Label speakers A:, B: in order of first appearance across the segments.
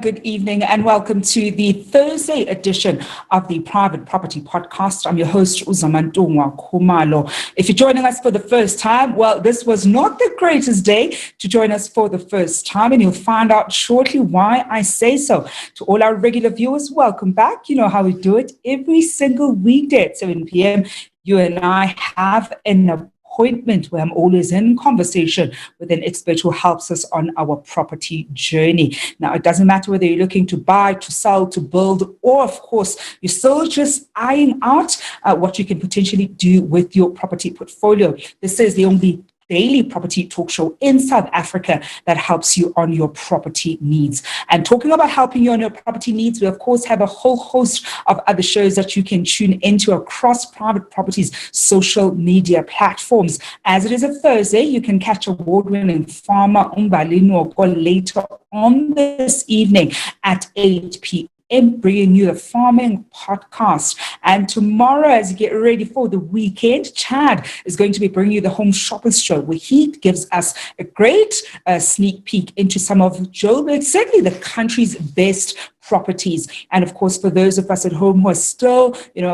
A: Good evening and welcome to the Thursday edition of the Private Property Podcast. I'm your host, Uzamantungwa Khumalo. If you're joining us for the first time, well, this was not the greatest day to join us for the first time, and you'll find out shortly why I say so. To all our regular viewers, welcome back. You know how we do it every single weekday at 7 p.m. You and I have an appointment where I'm always in conversation with an expert who helps us on our property journey. Now, it doesn't matter whether you're looking to buy, to sell, to build, or of course, you're still just eyeing out what you can potentially do with your property portfolio. This is the only daily property talk show in South Africa that helps you on your property needs. And talking about helping you on your property needs, we of course have a whole host of other shows that you can tune into across Private Property's social media platforms. As it is a Thursday, you can catch award-winning farmer Umbalino later on this evening at 8 p.m. bringing you the Farming Podcast. And tomorrow, as you get ready for the weekend, Chad is going to be bringing you the Home Shoppers Show, where he gives us a great sneak peek into some of Joburg, certainly the country's best properties. And of course, for those of us at home who are still,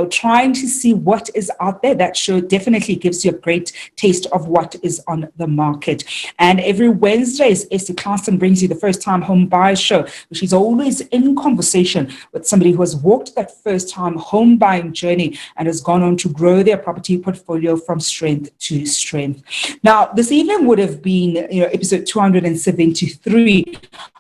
A: trying to see what is out there, that show definitely gives you a great taste of what is on the market. And every Wednesday, Essie Clarkson brings you the First Time Home Buyer Show, which is always in conversation with somebody who has walked that first-time home buying journey and has gone on to grow their property portfolio from strength to strength. Now, this evening would have been, episode 273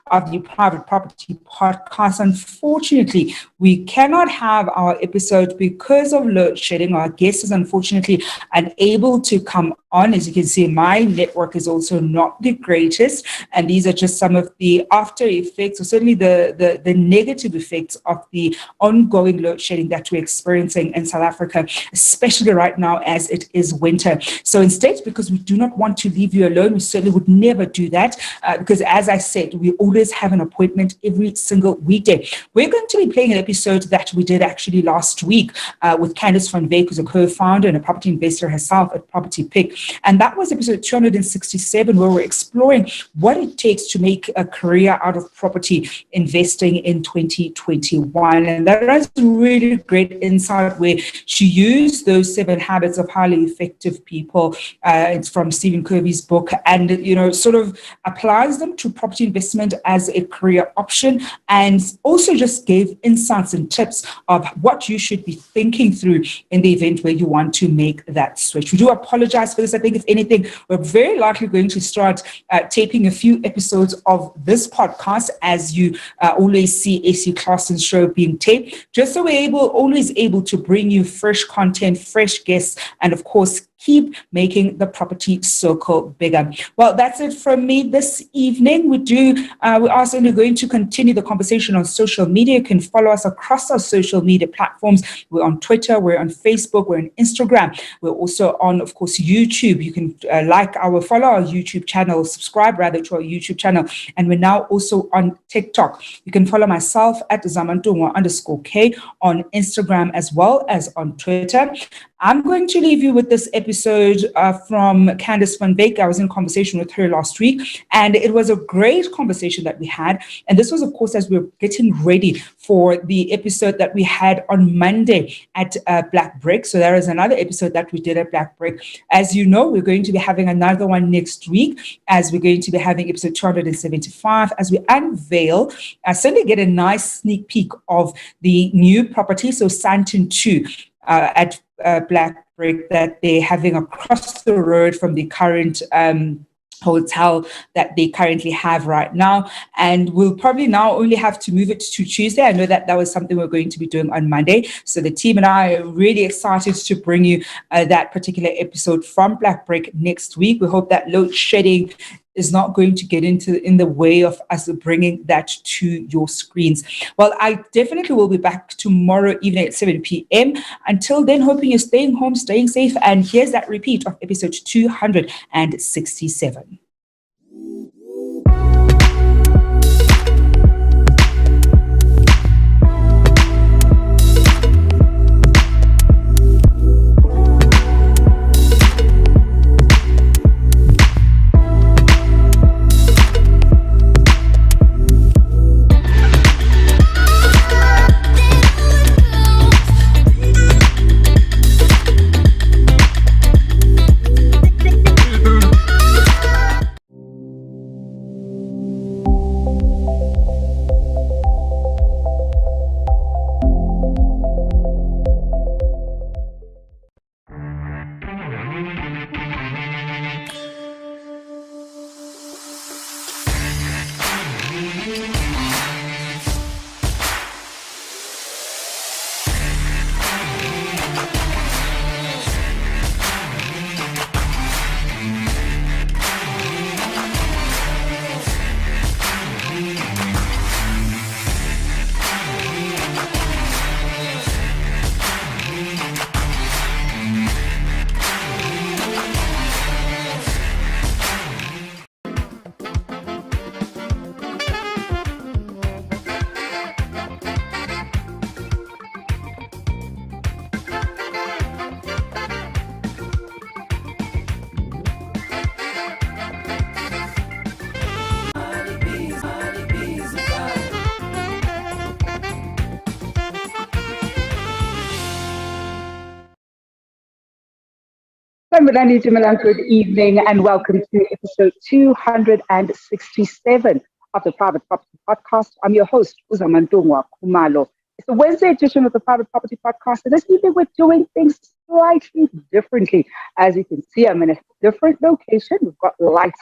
A: of the Private Property Podcast. Unfortunately, we cannot have our episode because of load shedding. Our guest is unfortunately unable to come on. As you can see, my network is also not the greatest, and these are just some of the after effects, or certainly the negative effects of the ongoing load shedding that we're experiencing in South Africa, especially right now as it is winter. So instead, because we do not want to leave you alone, we certainly would never do that, because as I said, we always have an appointment every single weekday. We're going to be playing an episode that we did actually last week with Candice van Wyk, who's a co-founder and a property investor herself at Property Pick. And that was episode 267, where we're exploring what it takes to make a career out of property investing in 2021. And that was really great insight, where she used those 7 habits of highly effective people. It's from Stephen Covey's book, and sort of applies them to property investment as a career option, and also just gave insights and tips of what you should be thinking through in the event where you want to make that switch. We do apologize for this. I think if anything, we're very likely going to start taping a few episodes of this podcast, as you always see Essie Clarkson's show being taped, just so we're always able to bring you fresh content, fresh guests, and of course, keep making the property circle bigger. Well, that's it from me this evening. We are certainly going to continue the conversation on social media. You can follow us across our social media platforms. We're on Twitter, we're on Facebook, we're on Instagram. We're also on, of course, YouTube. You can follow our YouTube channel, subscribe rather to our YouTube channel. And we're now also on TikTok. You can follow myself at Zamantungwa_K on Instagram as well as on Twitter. I'm going to leave you with this episode from Candice van Wyk. I was in conversation with her last week, and it was a great conversation that we had. And this was, of course, as we were getting ready for the episode that we had on Monday at Black Brick. So there is another episode that we did at Black Brick. As you know, we're going to be having another one next week, as we're going to be having episode 275, as we unveil, certainly get a nice sneak peek of the new property, so Santon 2 at Black Brick, that they're having across the road from the current hotel that they currently have right now. And we'll probably now only have to move it to Tuesday. I know that was something we're going to be doing on Monday. So the team and I are really excited to bring you that particular episode from Black Brick next week. We hope that load shedding is not going to get in the way of us bringing that to your screens. Well, I definitely will be back tomorrow evening at 7 p.m. Until then, hoping you're staying home, staying safe. And here's that repeat of episode 267. Sanibonani Dumelang, good evening and welcome to episode 267 of the Private Property Podcast. I'm your host, Uzamantungwa Kumalo. It's a Wednesday edition of the Private Property Podcast, and this evening we're doing things slightly differently. As you can see, I'm in a different location. We've got lights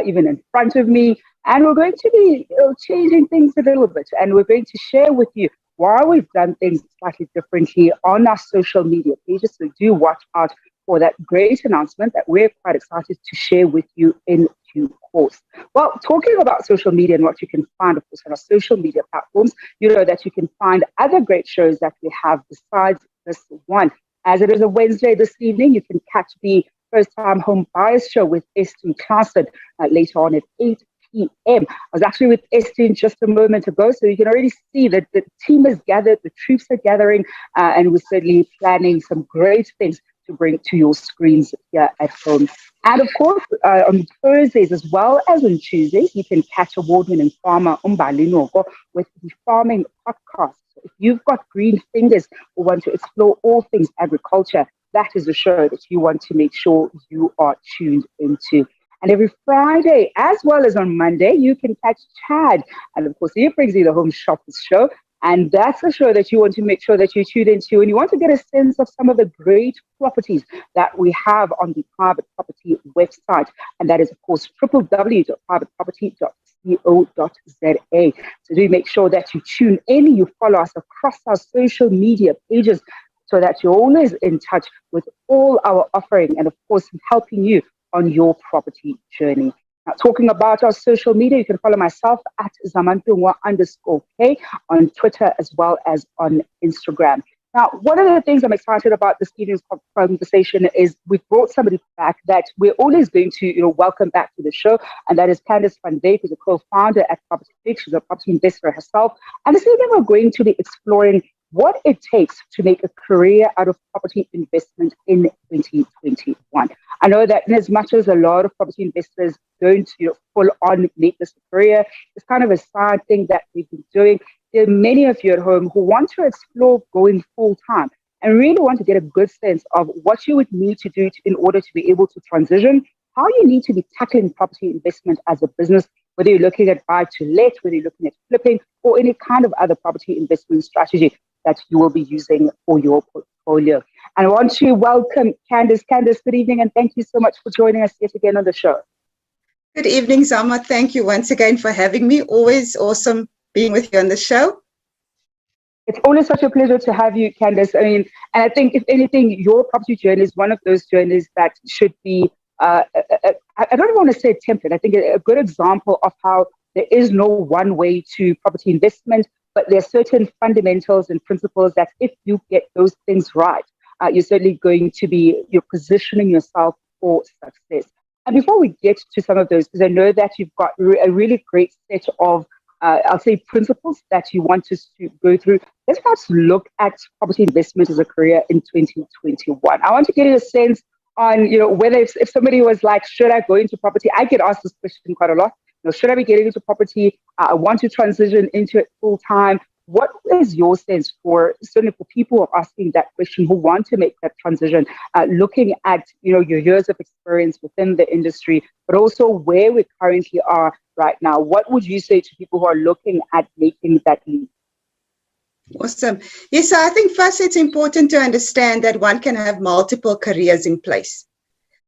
A: even in front of me, and we're going to be changing things a little bit, and we're going to share with you why we've done things slightly differently on our social media pages. So do watch out for that great announcement that we're quite excited to share with you in due course. Well, talking about social media and what you can find, of course, on our social media platforms, you know that you can find other great shows that we have besides this one. As it is a Wednesday this evening, you can catch the First Time Home Buyers Show with Esther Classen later on at 8 p.m. I was actually with Esther just a moment ago, so you can already see that the team is gathered, the troops are gathering, and we're certainly planning some great things to bring to your screens here at home. And of course, on Thursdays as well as on Tuesdays, you can catch award-winning farmer Umbali Noko with the Farming Podcast. So if you've got green fingers or want to explore all things agriculture, that is a show that you want to make sure you are tuned into. And every Friday, as well as on Monday, you can catch Chad. And of course, he brings you the Home Shoppers Show. And that's a show that you want to make sure that you tune into, and you want to get a sense of some of the great properties that we have on the Private Property website. And that is, of course, www.privateproperty.co.za. So do make sure that you tune in, you follow us across our social media pages so that you're always in touch with all our offering and, of course, helping you on your property journey. Now, talking about our social media, you can follow myself at Zamantungwa_K on Twitter as well as on Instagram. Now, one of the things I'm excited about this evening's conversation is we've brought somebody back that we're always going to welcome back to the show, and that is Candice van Dijk, who's a co-founder at Property Fix. She's a property investor herself. And this evening we're going to be exploring what it takes to make a career out of property investment in 2021. I know that in as much as a lot of property investors don't full on make this a career, it's kind of a side thing that we've been doing. There are many of you at home who want to explore going full time and really want to get a good sense of what you would need to do in order to be able to transition, how you need to be tackling property investment as a business, whether you're looking at buy to let, whether you're looking at flipping, or any kind of other property investment strategy that you will be using for your portfolio. And I want to welcome Candice. Candice, good evening, and thank you so much for joining us yet again on the show.
B: Good evening, Zama. Thank you once again for having me. Always awesome being with you on the show.
A: It's always such a pleasure to have you, Candice. I mean, and I think if anything, your property journey is one of those journeys that should be, I don't even want to say a template. I think a good example of how there is no one way to property investment, but there are certain fundamentals and principles that if you get those things right, you're certainly going to be positioning yourself for success. And before we get to some of those, because I know that you've got a really great set of, I'll say, principles that you want us to go through, let's perhaps look at property investment as a career in 2021. I want to get a sense on, whether if somebody was like, should I go into property? I get asked this question quite a lot. Should I be getting into property? I want to transition into it full time. What is your sense certainly for people who are asking that question, who want to make that transition, looking at your years of experience within the industry, but also where we currently are right now? What would you say to people who are looking at making that leap?
B: Awesome. Yes, so I think first it's important to understand that one can have multiple careers in place.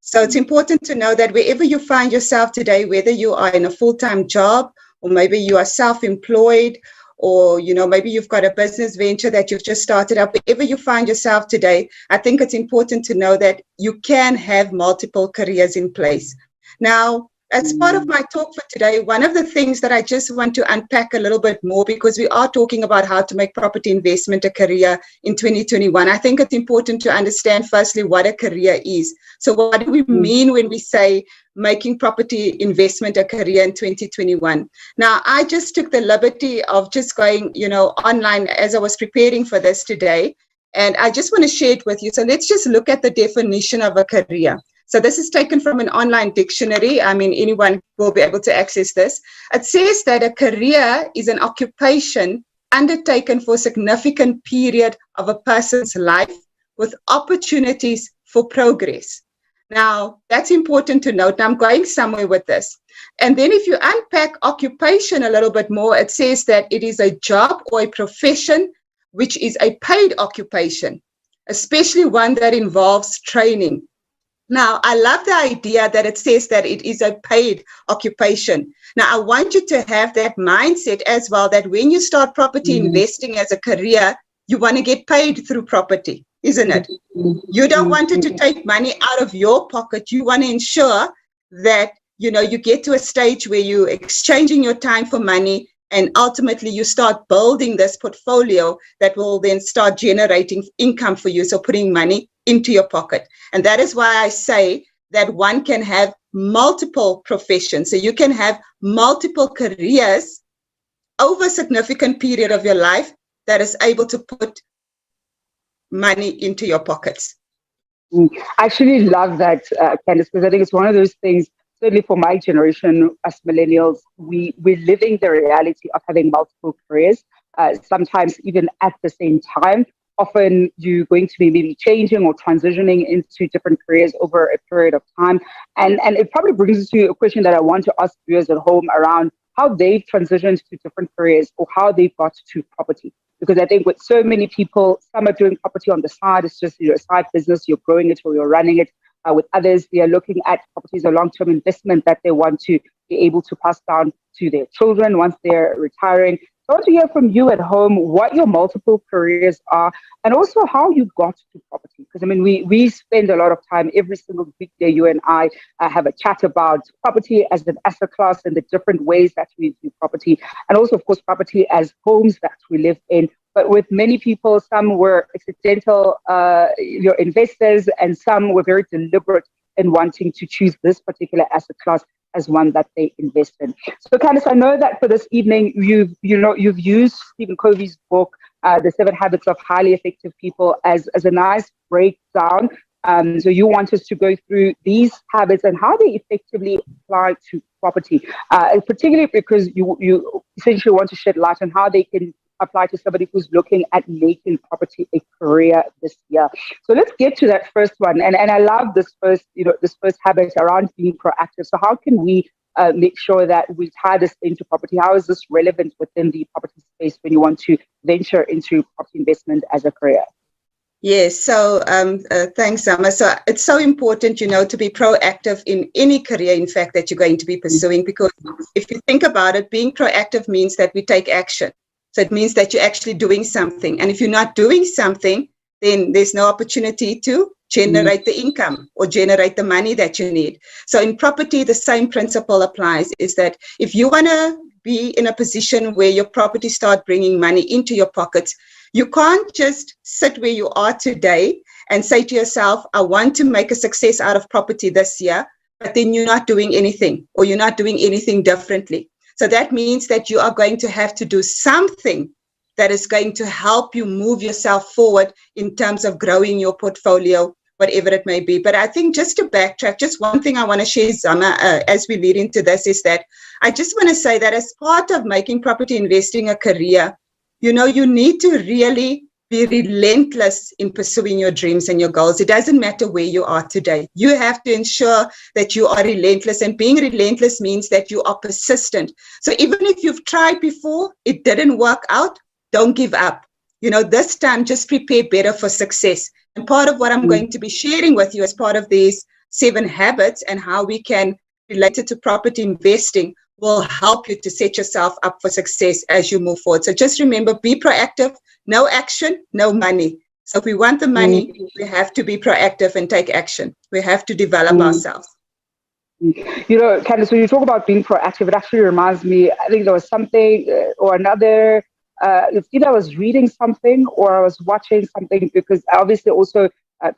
B: So it's important to know that wherever you find yourself today, whether you are in a full-time job or maybe you are self-employed, or, maybe you've got a business venture that you've just started up, wherever you find yourself today, I think it's important to know that you can have multiple careers in place. Now, as part of my talk for today, one of the things that I just want to unpack a little bit more, because we are talking about how to make property investment a career in 2021, I think it's important to understand firstly what a career is. So what do we mean when we say making property investment a career in 2021? Now, I just took the liberty of just going, online as I was preparing for this today, and I just want to share it with you. So let's just look at the definition of a career. So this is taken from an online dictionary. I mean, anyone will be able to access this. It says that a career is an occupation undertaken for a significant period of a person's life with opportunities for progress. Now, that's important to note. Now, I'm going somewhere with this. And then if you unpack occupation a little bit more, it says that it is a job or a profession which is a paid occupation, especially one that involves training. Now, I love the idea that it says that it is a paid occupation. Now, I want you to have that mindset as well, that when you start property investing as a career, you want to get paid through property, isn't it? You don't want it to take money out of your pocket. You want to ensure that, you know, you get to a stage where you're exchanging your time for money, and ultimately you start building this portfolio that will then start generating income for you. So putting money into your pocket. And that is why I say that one can have multiple professions. So you can have multiple careers over a significant period of your life that is able to put money into your pockets.
C: I actually love that, Candice, because I think it's one of those things, certainly for my generation, as millennials, we're living the reality of having multiple careers, sometimes even at the same time. Often you're going to be maybe changing or transitioning into different careers over a period of time. And it probably brings us to a question that I want to ask viewers at home around how they've transitioned to different careers or how they've got to property. Because I think with so many people, some are doing property on the side. It's just your side business, you're growing it or you're running it. With others, they are looking at property as a long-term investment that they want to be able to pass down to their children once they're retiring. So I want to hear from you at home what your multiple careers are and also how you got to property. Because, I mean, we spend a lot of time every single weekday, you and I have a chat about property as an asset class and the different ways that we view property. And also, of course, property as homes that we live in. But with many people, some were accidental investors and some were very deliberate in wanting to choose this particular asset class as one that they invest in. So, Candice, I know that for this evening, you've used Stephen Covey's book, The 7 Habits of Highly Effective People, as a nice breakdown. So you want us to go through these habits and how they effectively apply to property, particularly because you essentially want to shed light on how they can apply to somebody who's looking at making property a career this year. So let's get to that first one. And I love this first habit around being proactive. So how can we make sure that we tie this into property? How is this relevant within the property space when you want to venture into property investment as a career?
B: Yes, so thanks, Zama. So it's so important, to be proactive in any career, in fact, that you're going to be pursuing, because if you think about it, being proactive means that we take action. So it means that you're actually doing something. And if you're not doing something, then there's no opportunity to generate the income or generate the money that you need. So in property, the same principle applies, is that if you want to be in a position where your property start bringing money into your pockets, you can't just sit where you are today and say to yourself, I want to make a success out of property this year, but then you're not doing anything, or you're not doing anything differently. So that means that you are going to have to do something that is going to help you move yourself forward in terms of growing your portfolio, whatever it may be. But I think just to backtrack, just one thing I want to share, Zama, as we lead into this, is that I just want to say that as part of making property investing a career, you need to really be relentless in pursuing your dreams and your goals. It doesn't matter where you are today. You have to ensure that you are relentless, and being relentless means that you are persistent. So even if you've tried before, it didn't work out, don't give up. This time, just prepare better for success. And part of what I'm going to be sharing with you as part of these 7 habits and how we can relate it to property investing will help you to set yourself up for success as you move forward. So just remember, be proactive. No action, no money. So if we want the money, we have to be proactive and take action. We have to develop ourselves.
C: Candice, when you talk about being proactive, it actually reminds me, I think there was something or another, either I was reading something or I was watching something, because I obviously also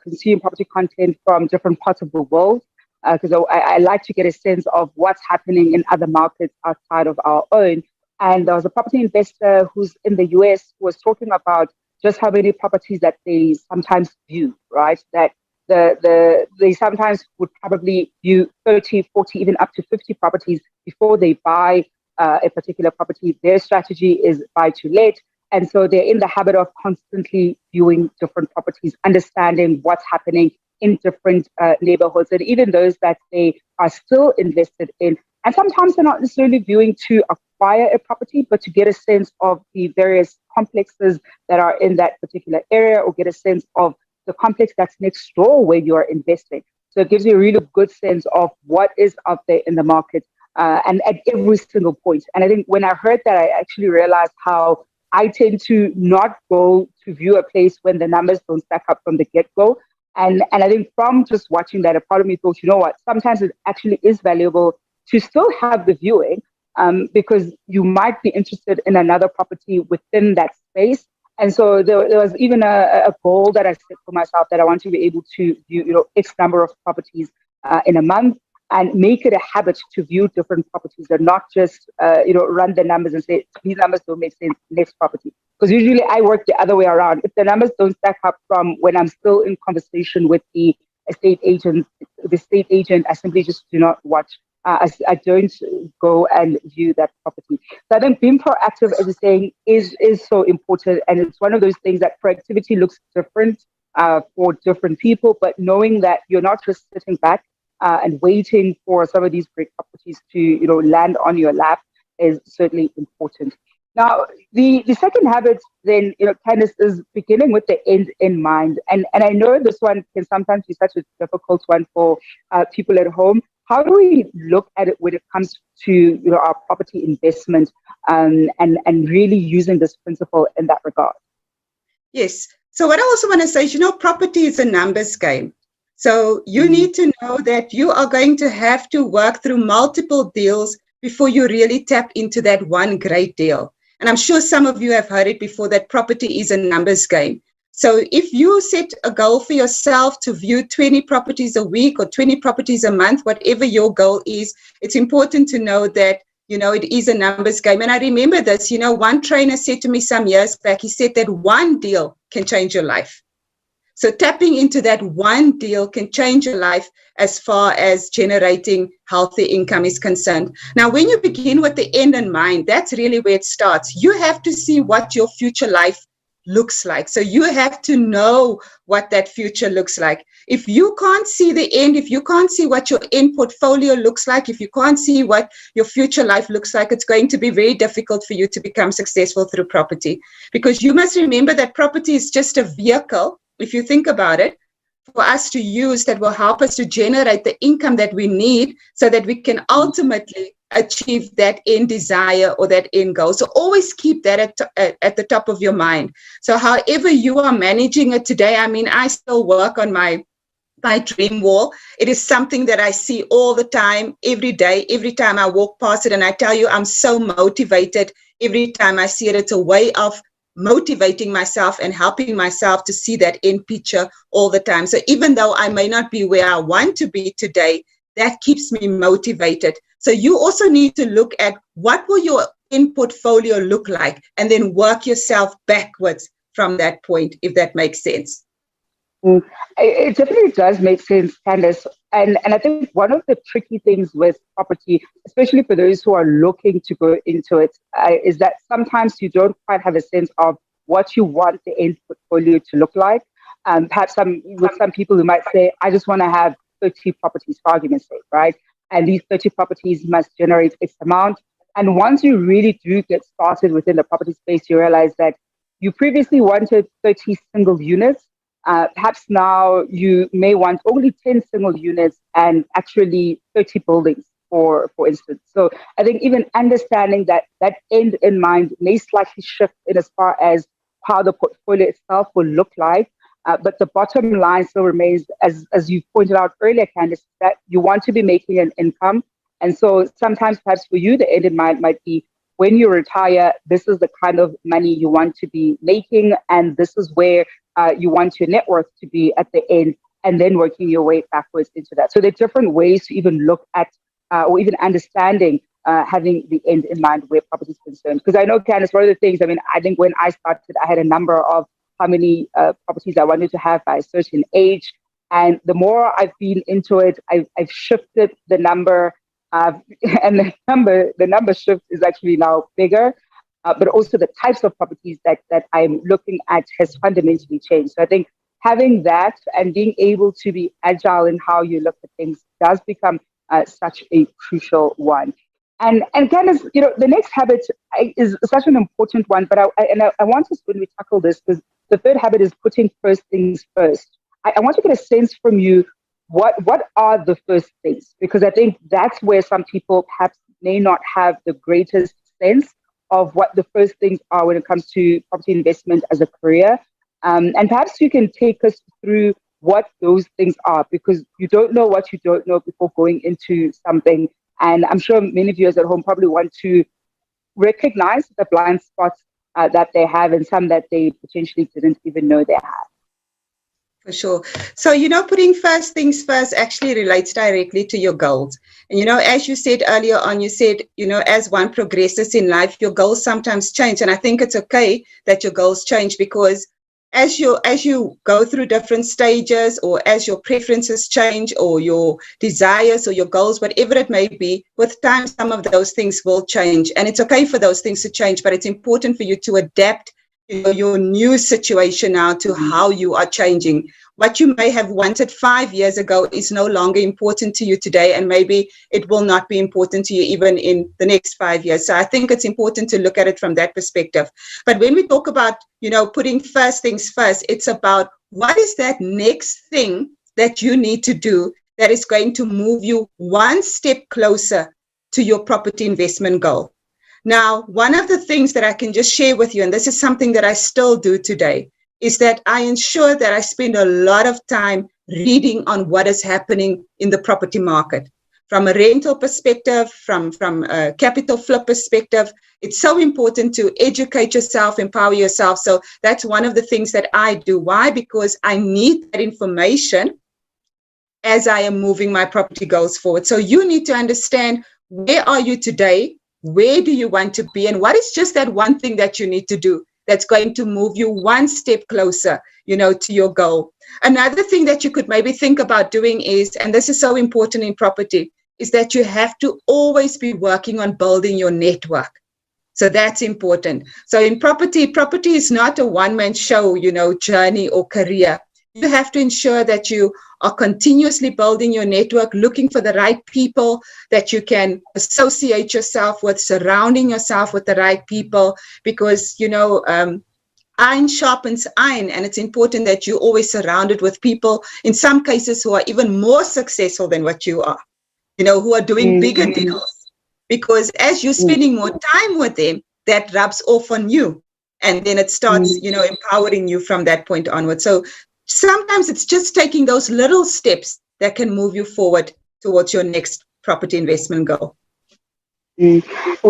C: consume property content from different parts of the world, because I like to get a sense of what's happening in other markets outside of our own. And there was a property investor who's in the US who was talking about just how many properties that they sometimes view, right? That they sometimes would probably view 30, 40, even up to 50 properties before they buy a particular property. Their strategy is buy to let. And so they're in the habit of constantly viewing different properties, understanding what's happening in different neighborhoods, and even those that they are still invested in. And sometimes they're not necessarily viewing to acquire a property, but to get a sense of the various complexes that are in that particular area, or get a sense of the complex that's next door where you are investing. So it gives you a really good sense of what is out there in the market, and at every single point. And I think when I heard that, I actually realized how I tend to not go to view a place when the numbers don't stack up from the get-go. And I think from just watching that, a part of me thought, you know what, sometimes it actually is valuable to still have the viewing, because you might be interested in another property within that space. And so there was even a goal that I set for myself, that I want to be able to view, X number of properties in a month, and make it a habit to view different properties, and not just, run the numbers and say, these numbers don't make sense, next property. Because usually I work the other way around. If the numbers don't stack up from when I'm still in conversation with the estate agent, I simply just do not watch. I don't go and view that property. So I think being proactive, as you're saying, is so important. And it's one of those things that proactivity looks different for different people, but knowing that you're not just sitting back and waiting for some of these great properties to, land on your lap is certainly important. Now, the second habit then, Candice, is beginning with the end in mind. And I know this one can sometimes be such a difficult one for people at home. How do we look at it when it comes to our property investment, and really using this principle in that regard?
B: Yes. So what I also want to say is, property is a numbers game. So you need to know that you are going to have to work through multiple deals before you really tap into that one great deal. And I'm sure some of you have heard it before, that property is a numbers game. So if you set a goal for yourself to view 20 properties a week or 20 properties a month, whatever your goal is, it's important to know that, it is a numbers game. And I remember this, one trainer said to me some years back, he said that one deal can change your life. So tapping into that one deal can change your life as far as generating healthy income is concerned. Now, when you begin with the end in mind, that's really where it starts. You have to see what your future life looks like. So you have to know what that future looks like. If you can't see the end, if you can't see what your end portfolio looks like, if you can't see what your future life looks like, it's going to be very difficult for you to become successful through property. Because you must remember that property is just a vehicle, if you think about it, for us to use, that will help us to generate the income that we need so that we can ultimately achieve that end desire or that end goal. So always keep that at the top of your mind. So however you are managing it today, I still work on my dream wall. It is something that I see all the time, every day, every time I walk past it. And I tell you, I'm so motivated every time I see it. It's a way of motivating myself and helping myself to see that end picture all the time. So even though I may not be where I want to be today, that keeps me motivated. So you also need to look at what will your end portfolio look like, and then work yourself backwards from that point, if that makes sense.
C: It definitely does make sense, Candice. And I think one of the tricky things with property, especially for those who are looking to go into it, is that sometimes you don't quite have a sense of what you want the end portfolio to look like. Perhaps with some people who might say, I just want to have 30 properties, for argument's sake, right? And these 30 properties must generate X amount. And once you really do get started within the property space, you realize that you previously wanted 30 single units. Perhaps now you may want only 10 single units and actually 30 buildings, for instance. So I think even understanding that end in mind may slightly shift in as far as how the portfolio itself will look like. But the bottom line still remains, as you pointed out earlier, Candice, that you want to be making an income. And so sometimes perhaps for you, the end in mind might be, when you retire, this is the kind of money you want to be making, and this is where you want your net worth to be at the end, and then working your way backwards into that. So there are different ways to even look at or even understanding having the end in mind where property is concerned. Because I know, Candice, one of the things, I think when I started, I had a number of how many properties I wanted to have by a certain age. And the more I've been into it, I've shifted the number, and the number shift is actually now bigger. But also the types of properties that I'm looking at has fundamentally changed. So I think having that and being able to be agile in how you look at things does become such a crucial one. And Candice, the next habit is such an important one, but I want us, when we tackle this, because the third habit is putting first things first. I want to get a sense from you, what are the first things? Because I think that's where some people perhaps may not have the greatest sense of what the first things are when it comes to property investment as a career. And perhaps you can take us through what those things are, because you don't know what you don't know before going into something. And I'm sure many viewers at home probably want to recognize the blind spots that they have, and some that they potentially didn't even know they had.
B: For sure. So, putting first things first actually relates directly to your goals. And, as you said earlier on, you said, as one progresses in life, your goals sometimes change. And I think it's okay that your goals change, because as you go through different stages, or as your preferences change, or your desires or your goals, whatever it may be, with time, some of those things will change. And it's okay for those things to change, but it's important for you to adapt your new situation now to how you are changing. What you may have wanted 5 years ago is no longer important to you today, and maybe it will not be important to you even in the next 5 years. So I think it's important to look at it from that perspective. But when we talk about, putting first things first, it's about what is that next thing that you need to do that is going to move you one step closer to your property investment goal. Now, one of the things that I can just share with you, and this is something that I still do today, is that I ensure that I spend a lot of time reading on what is happening in the property market. From a rental perspective, from a capital flip perspective, it's so important to educate yourself, empower yourself. So that's one of the things that I do. Why? Because I need that information as I am moving my property goals forward. So you need to understand, where are you today? Where do you want to be? And what is just that one thing that you need to do that's going to move you one step closer, to your goal? Another thing that you could maybe think about doing is, and this is so important in property, is that you have to always be working on building your network. So that's important. So in property is not a one-man show, journey or career. You have to ensure that you are continuously building your network, looking for the right people that you can associate yourself with, surrounding yourself with the right people, because, iron sharpens iron, and it's important that you're always surrounded with people, in some cases, who are even more successful than what you are, who are doing bigger deals. Because as you're spending more time with them, that rubs off on you. And then it starts, empowering you from that point onward. So sometimes it's just taking those little steps that can move you forward towards your next property investment goal.
C: We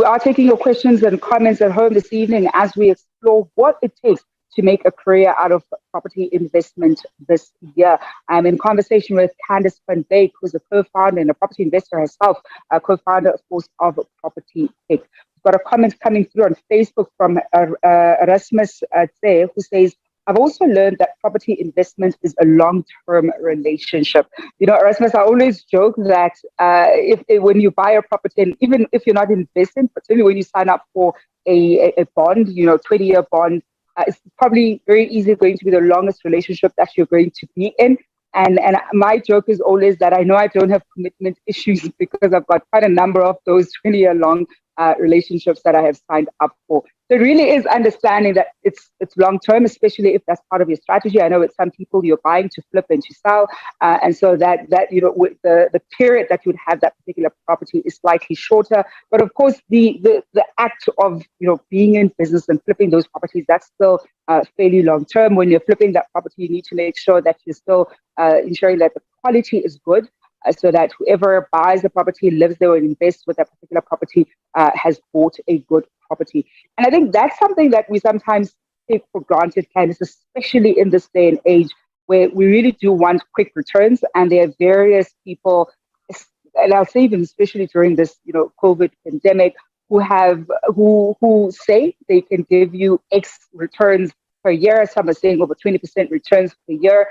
C: are taking your questions and comments at home this evening as we explore what it takes to make a career out of property investment this year. I'm in conversation with Candice van Beek, who's a co-founder and a property investor herself, a co-founder, of course, of Property Tech. We've got a comment coming through on Facebook from Erasmus Tse, who says, I've also learned that property investment is a long-term relationship. Erasmus, I always joke that when you buy a property, and even if you're not investing, particularly when you sign up for a bond, 20-year bond, it's probably very easily going to be the longest relationship that you're going to be in. And my joke is always that I know I don't have commitment issues because I've got quite a number of those 20-year long relationships that I have signed up for. So it really is understanding that it's long-term, especially if that's part of your strategy. I know with some people you're buying to flip and to sell. And so that with the period that you would have that particular property is slightly shorter. But of course, the act of, being in business and flipping those properties, that's still fairly long-term. When you're flipping that property, you need to make sure that you're still ensuring that the quality is good, so that whoever buys the property, lives there, or invests with that particular property has bought a good property. And I think that's something that we sometimes take for granted, Candice, especially in this day and age where we really do want quick returns. And there are various people, and I'll say even especially during this, COVID pandemic, who say they can give you X returns per year. Some are saying over 20% returns per year.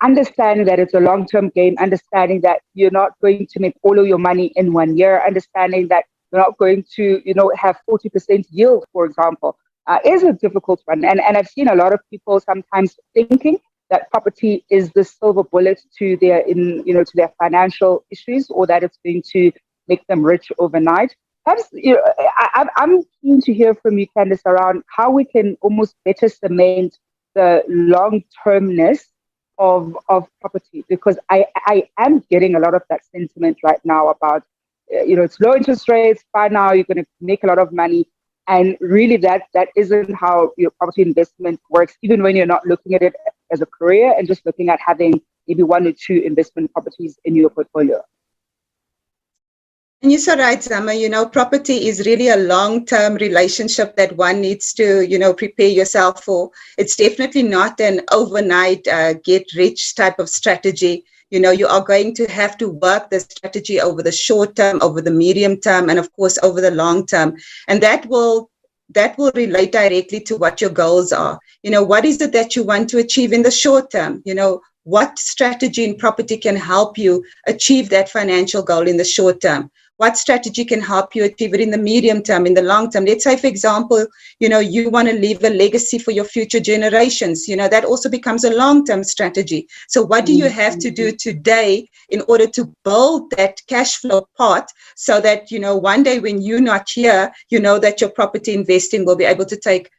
C: Understanding that it's a long-term game, understanding that you're not going to make all of your money in 1 year, understanding that you're not going to, have 40% yield, for example, is a difficult one. And I've seen a lot of people sometimes thinking that property is the silver bullet to their to their financial issues, or that it's going to make them rich overnight. Perhaps, I'm keen to hear from you, Candice, around how we can almost better cement the long-termness of property, because I am getting a lot of that sentiment right now about, it's low interest rates, by now you're going to make a lot of money. And really that isn't how your property investment works, even when you're not looking at it as a career and just looking at having maybe 1 or 2 investment properties in your portfolio.
B: And you're so right, Zama. Property is really a long-term relationship that one needs to, prepare yourself for. It's definitely not an overnight get-rich type of strategy. You are going to have to work the strategy over the short term, over the medium term, and of course, over the long term. And that will relate directly to what your goals are. What is it that you want to achieve in the short term? What strategy in property can help you achieve that financial goal in the short term? What strategy can help you achieve it in the medium term, in the long term? Let's say, for example, you want to leave a legacy for your future generations. That also becomes a long-term strategy. So what do you have to do today in order to build that cash flow pot so that, one day when you're not here, that your property investing will be able to take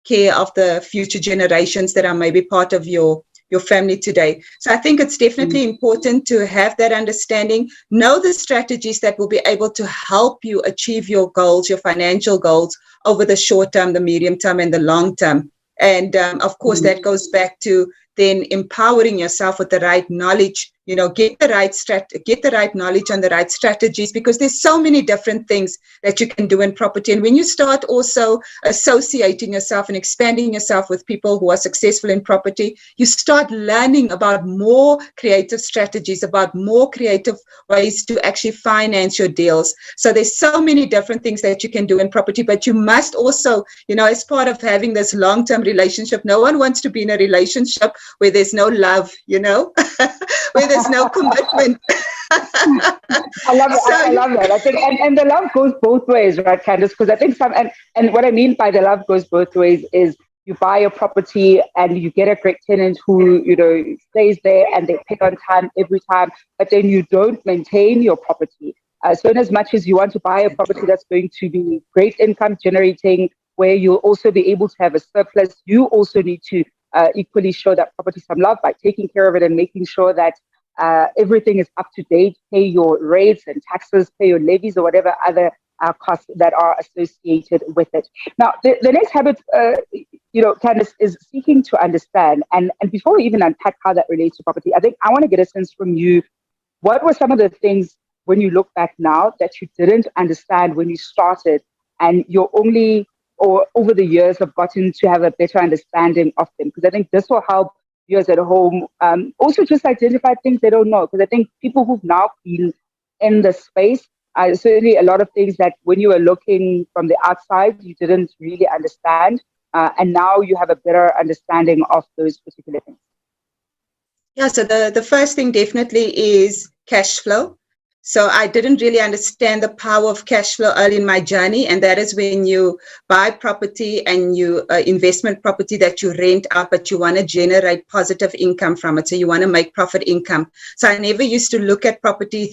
B: care of the future generations that are maybe part of your family today. So I think it's definitely important to have that understanding, know the strategies that will be able to help you achieve your goals, your financial goals over the short term, the medium term, and the long term. And of course, that goes back to then empowering yourself with the right knowledge, get the right knowledge and the right strategies, because there's so many different things that you can do in property. And when you start also associating yourself and expanding yourself with people who are successful in property, you start learning about more creative strategies, about more creative ways to actually finance your deals. So there's so many different things that you can do in property, but you must also, as part of having this long-term relationship, no one wants to be in a relationship where there's no love, where there's no commitment.
C: I love it. I love that. I think, and the love goes both ways, right, Candice? Because I think and what I mean by the love goes both ways is you buy a property and you get a great tenant who, stays there and they pay on time every time, but then you don't maintain your property. So in as much as you want to buy a property that's going to be great income generating, where you'll also be able to have a surplus, you also need to equally show that property some love by taking care of it and making sure that everything is up to date, pay your rates and taxes, pay your levies or whatever other costs that are associated with it. Now, the next habit, Candice, is seeking to understand. And before we even unpack how that relates to property, I think I want to get a sense from you, what were some of the things when you look back now that you didn't understand when you started, and you're only, or over the years, have gotten to have a better understanding of them? Because I think this will help viewers at home also just identify things they don't know. Because I think people who've now been in the space, certainly a lot of things that when you were looking from the outside, you didn't really understand. And now you have a better understanding of those particular things.
B: Yeah, so the first thing definitely is cash flow. So I didn't really understand the power of cash flow early in my journey. And that is when you buy property and you investment property that you rent out, but you want to generate positive income from it. So you want to make profit income. So I never used to look at property,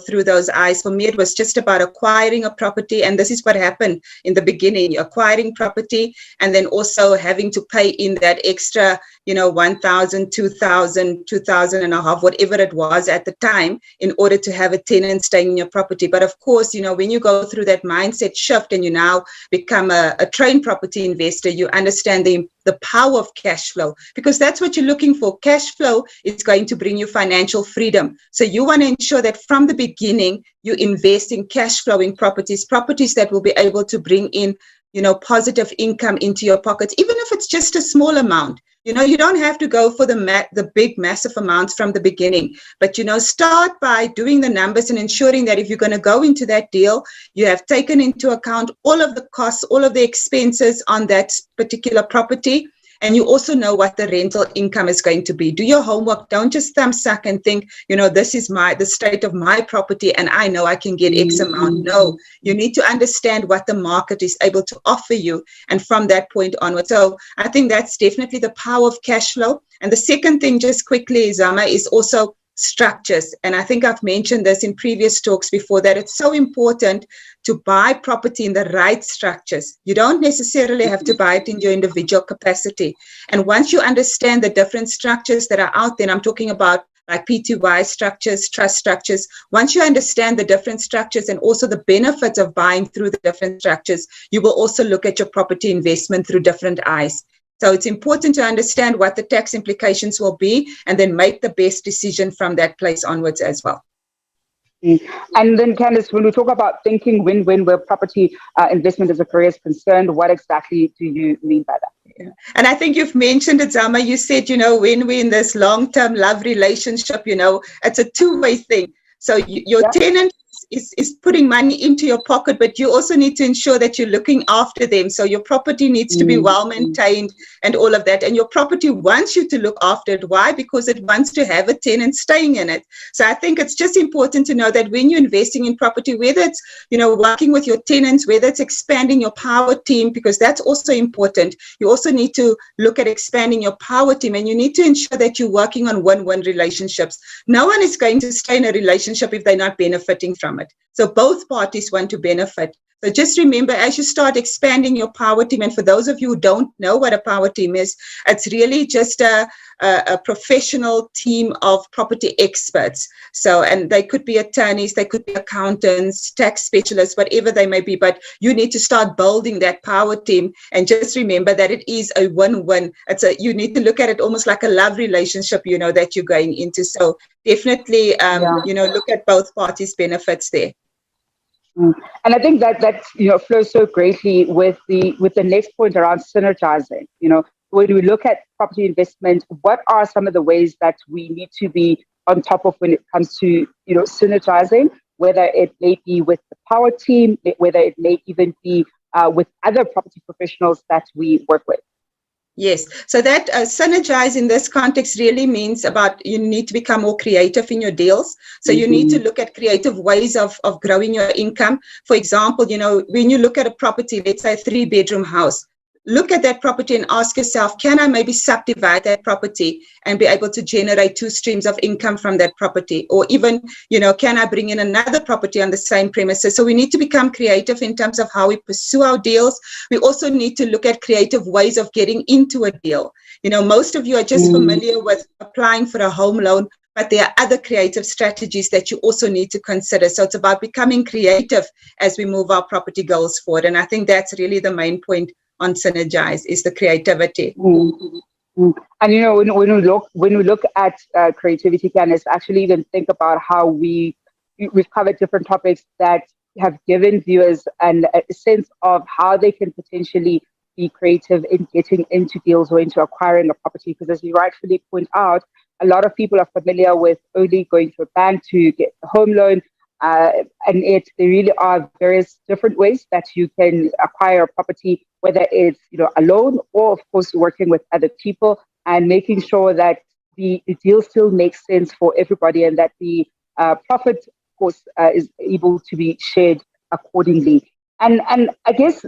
B: through those eyes. For me, it was just about acquiring a property. And this is what happened in the beginning, acquiring property and then also having to pay in that extra, 1,000, 2,000, 2,000 and a half, whatever it was at the time, in order to have a tenant staying in your property. But of course, when you go through that mindset shift and you now become a trained property investor, you understand the power of cash flow, because that's what you're looking for. Cash flow is going to bring you financial freedom. So you want to ensure that from the beginning, you invest in cash flowing properties that will be able to bring in positive income into your pockets, even if it's just a small amount. You don't have to go for the big, massive amounts from the beginning, but, start by doing the numbers and ensuring that if you're going to go into that deal, you have taken into account all of the costs, all of the expenses on that particular property. and you also know what the rental income is going to be. Do your homework. Don't just thumbsuck and think, this is the state of my property and I know I can get X amount. No, you need to understand what the market is able to offer you, and from that point onward. So I think that's definitely the power of cash flow. And the second thing, just quickly, Zama, is also structures. And I think I've mentioned this in previous talks before, that it's so important to buy property in the right structures. You don't necessarily have to buy it in your individual capacity. And once you understand the different structures that are out there, and I'm talking about like PTY structures, trust structures, once you understand the different structures and also the benefits of buying through the different structures, you will also look at your property investment through different eyes. So it's important to understand what the tax implications will be and then make the best decision from that place onwards as well.
C: And then, Candice, when we talk about thinking win-win where property investment as a career is concerned, what exactly do you mean by that?
B: Yeah. And I think you've mentioned it, Zama. You said, when we're in this long-term love relationship, it's a two-way thing. So your tenant is putting money into your pocket, but you also need to ensure that you're looking after them. So your property needs to be well maintained and all of that. And your property wants you to look after it. Why? Because it wants to have a tenant staying in it. So I think it's just important to know that when you're investing in property, whether it's, working with your tenants, whether it's expanding your power team, because that's also important. You also need to look at expanding your power team, and you need to ensure that you're working on win-win relationships. No one is going to stay in a relationship if they're not benefiting from it. So both parties want to benefit. So just remember, as you start expanding your power team, and for those of you who don't know what a power team is, it's really just a professional team of property experts. So, and they could be attorneys, they could be accountants, tax specialists, whatever they may be, but you need to start building that power team. And just remember that it is a win-win. You need to look at it almost like a love relationship, that you're going into. So definitely, look at both parties' benefits there.
C: And I think that flows so greatly with the next point around synergizing. When we look at property investment, what are some of the ways that we need to be on top of when it comes to synergizing, whether it may be with the power team, whether it may even be with other property professionals that we work with?
B: Yes. So that synergize in this context really means about you need to become more creative in your deals. So you need to look at creative ways of growing your income. For example, when you look at a property, let's say a 3-bedroom house, look at that property and ask yourself, can I maybe subdivide that property and be able to generate 2 streams of income from that property? Or even, can I bring in another property on the same premises? So we need to become creative in terms of how we pursue our deals. We also need to look at creative ways of getting into a deal. Most of you are just familiar with applying for a home loan, but there are other creative strategies that you also need to consider. So it's about becoming creative as we move our property goals forward. And I think that's really the main point on synergize, is the creativity.
C: And when we look at creativity, Candice, actually even think about how we've covered different topics that have given viewers a sense of how they can potentially be creative in getting into deals or into acquiring a property. Because as you rightfully point out, a lot of people are familiar with only going to a bank to get a home loan. And there really are various different ways that you can acquire a property, whether it's alone or of course working with other people, and making sure that the deal still makes sense for everybody, and that the profit, of course, is able to be shared accordingly. And I guess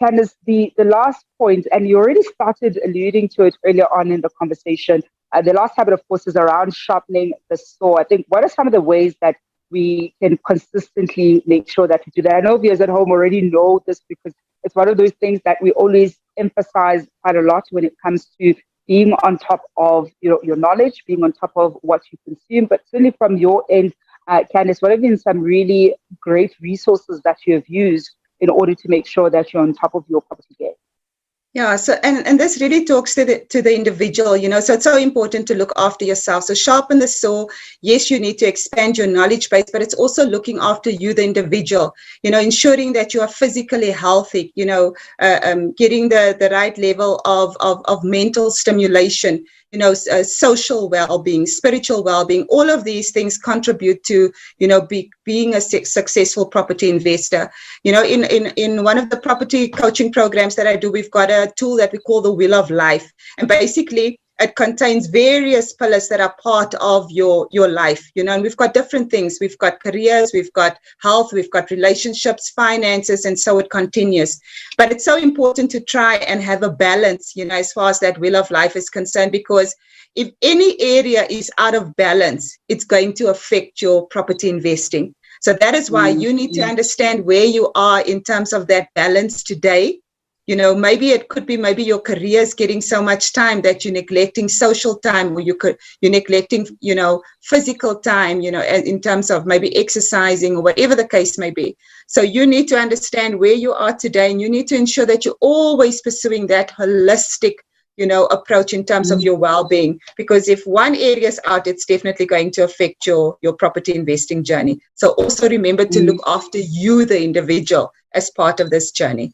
C: Candice, the last point, and you already started alluding to it earlier on in the conversation. The last habit, of course, is around sharpening the saw. I think, what are some of the ways that we can consistently make sure that we do that? I know viewers at home already know this, because it's one of those things that we always emphasize quite a lot when it comes to being on top of your knowledge, being on top of what you consume. But certainly from your end, Candice, what have been some really great resources that you have used in order to make sure that you're on top of your property game?
B: Yeah, so and this really talks to the individual, so it's so important to look after yourself. So sharpen the saw. Yes, you need to expand your knowledge base, but it's also looking after you, the individual, ensuring that you are physically healthy, getting the right level of mental stimulation, social well-being, spiritual well-being. All of these things contribute to, being a successful property investor. In one of the property coaching programs that I do, we've got a tool that we call the Wheel of Life. And basically, it contains various pillars that are part of your life, and we've got different things. We've got careers, we've got health, we've got relationships, finances, and so it continues. But it's so important to try and have a balance, as far as that Wheel of Life is concerned, because if any area is out of balance, it's going to affect your property investing. So that is why you need to understand where you are in terms of that balance today. Maybe it could be your career is getting so much time that you're neglecting social time, or you're neglecting, physical time, in terms of maybe exercising or whatever the case may be. So you need to understand where you are today, and you need to ensure that you're always pursuing that holistic, approach in terms of your well-being, because if one area is out, it's definitely going to affect your property investing journey. So also remember to look after you, the individual, as part of this journey.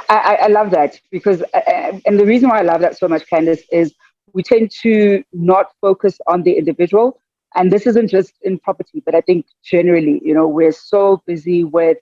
C: I love that, because, and the reason why I love that so much, Candice, is we tend to not focus on the individual. And this isn't just in property, but I think generally, we're so busy with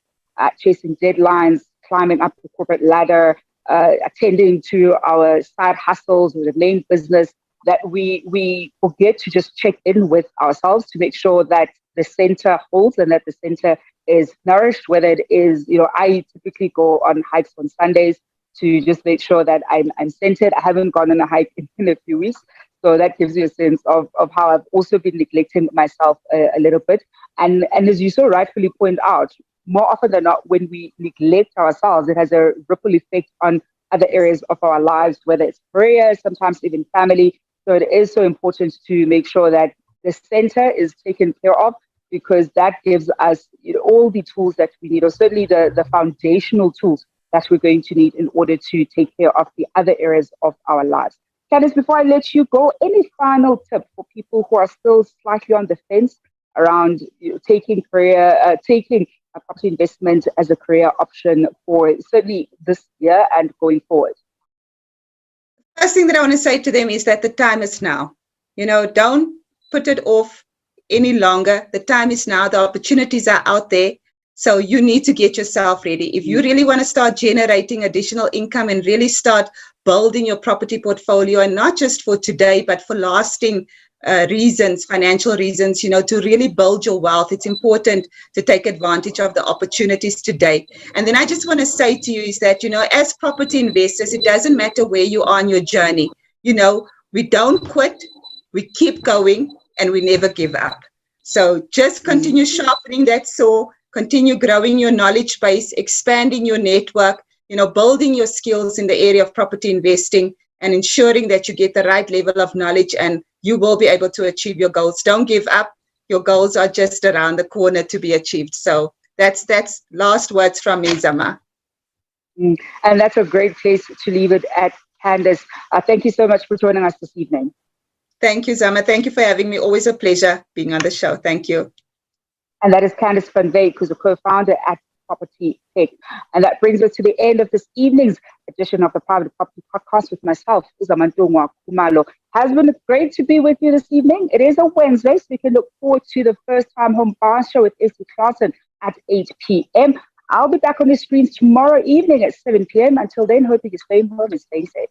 C: chasing deadlines, climbing up the corporate ladder, attending to our side hustles with the main business, that we forget to just check in with ourselves to make sure that the center holds and that the center is nourished, whether it is, I typically go on hikes on Sundays to just make sure that I'm centered. I haven't gone on a hike in a few weeks. So that gives you a sense of how I've also been neglecting myself a little bit. And as you so rightfully point out, more often than not, when we neglect ourselves, it has a ripple effect on other areas of our lives, whether it's career, sometimes even family. So it is so important to make sure that the center is taken care of, because that gives us all the tools that we need, or certainly the foundational tools that we're going to need in order to take care of the other areas of our lives. Candice, before I let you go, any final tip for people who are still slightly on the fence around taking a property investment as a career option for certainly this year and going forward?
B: First thing that I want to say to them is that the time is now. Don't put it off any longer. The time is now. The opportunities are out there. So you need to get yourself ready. If you really want to start generating additional income and really start building your property portfolio, and not just for today, but for lasting reasons, financial reasons, to really build your wealth, it's important to take advantage of the opportunities today. And then I just want to say to you is that, as property investors, it doesn't matter where you are on your journey. We don't quit, we keep going, and we never give up. So just continue sharpening that saw, continue growing your knowledge base, expanding your network, building your skills in the area of property investing, and ensuring that you get the right level of knowledge, and you will be able to achieve your goals. Don't give up. Your goals are just around the corner to be achieved. So that's last words from me, Zama.
C: And that's a great place to leave it at, Candice. Thank you so much for joining us this evening.
B: Thank you, Zama. Thank you for having me. Always a pleasure being on the show. Thank you.
C: And that is Candice van Wyk, who's a co-founder at Property Tech. And that brings us to the end of this evening's edition of the Private Property Podcast with myself, Uzamantungwa Kumalo. Has been great to be with you this evening. It is a Wednesday, so you can look forward to the First Time Home Bar Show with Essie Clarkson at 8 p.m. I'll be back on the screens tomorrow evening at 7 p.m. Until then, hoping you're staying home and staying safe.